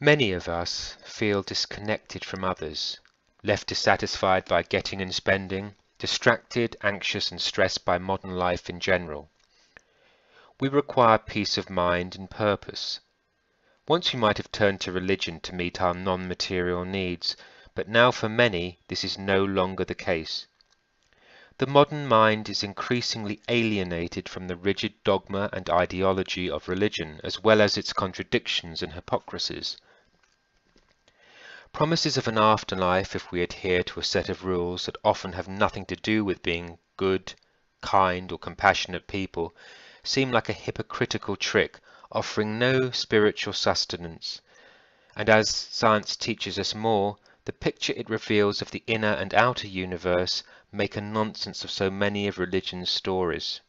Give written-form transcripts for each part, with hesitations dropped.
Many of us feel disconnected from others, left dissatisfied by getting and spending, distracted, anxious and stressed by modern life in general. We require peace of mind and purpose. Once we might have turned to religion to meet our non-material needs, but now for many this is no longer the case. The modern mind is increasingly alienated from the rigid dogma and ideology of religion, as well as its contradictions and hypocrisies. Promises of an afterlife if we adhere to a set of rules that often have nothing to do with being good, kind or compassionate people seem like a hypocritical trick offering no spiritual sustenance, and as science teaches us more, the picture it reveals of the inner and outer universe make a nonsense of so many of religion's stories.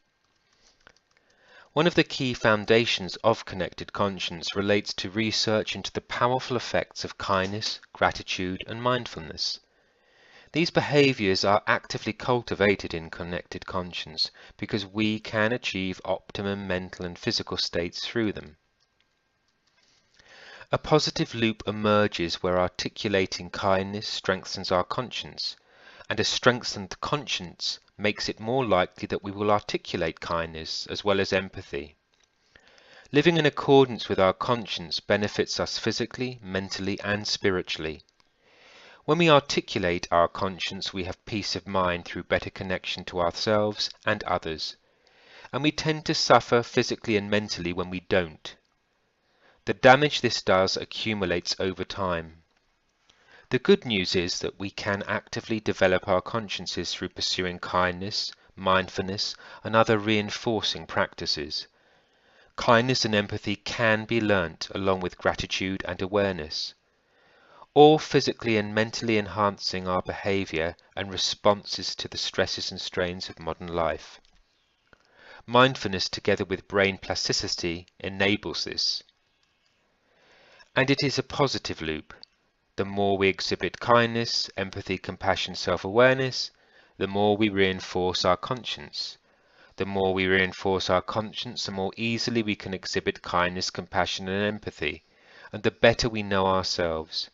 One of the key foundations of connected conscience relates to research into the powerful effects of kindness, gratitude, and mindfulness. These behaviors are actively cultivated in connected conscience because we can achieve optimum mental and physical states through them. A positive loop emerges where articulating kindness strengthens our conscience, and a strengthened conscience makes it more likely that we will articulate kindness as well as empathy. Living in accordance with our conscience benefits us physically, mentally, and spiritually. When we articulate our conscience, we have peace of mind through better connection to ourselves and others, and we tend to suffer physically and mentally when we don't. The damage this does accumulates over time. The good news is that we can actively develop our consciences through pursuing kindness, mindfulness, and other reinforcing practices. Kindness and empathy can be learnt along with gratitude and awareness, all physically and mentally enhancing our behavior and responses to the stresses and strains of modern life. Mindfulness together with brain plasticity enables this. And it is a positive loop. The more we exhibit kindness, empathy, compassion, self-awareness, the more we reinforce our conscience. The more we reinforce our conscience, the more easily we can exhibit kindness, compassion, and empathy, and the better we know ourselves.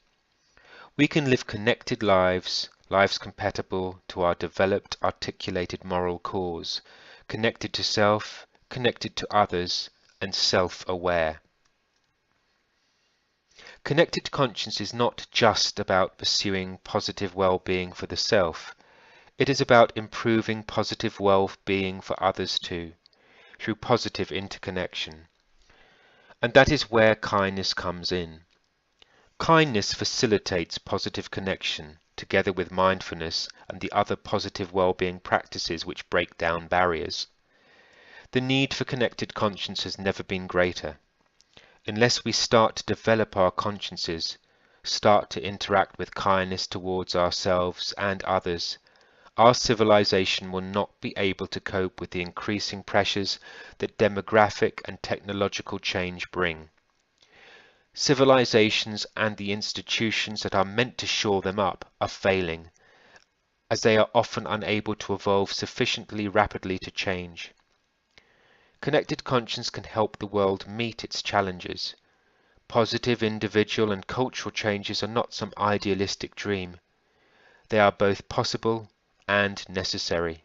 We can live connected lives, lives compatible to our developed, articulated moral cause, connected to self, connected to others, and self-aware. Connected conscience is not just about pursuing positive well-being for the self. It is about improving positive well-being for others too, through positive interconnection. And that is where kindness comes in. Kindness facilitates positive connection, together with mindfulness and the other positive well-being practices which break down barriers. The need for connected conscience has never been greater. Unless we start to develop our consciences, start to interact with kindness towards ourselves and others, our civilization will not be able to cope with the increasing pressures that demographic and technological change bring. Civilizations and the institutions that are meant to shore them up are failing, as they are often unable to evolve sufficiently rapidly to change. Connected conscience can help the world meet its challenges. Positive individual and cultural changes are not some idealistic dream. They are both possible and necessary.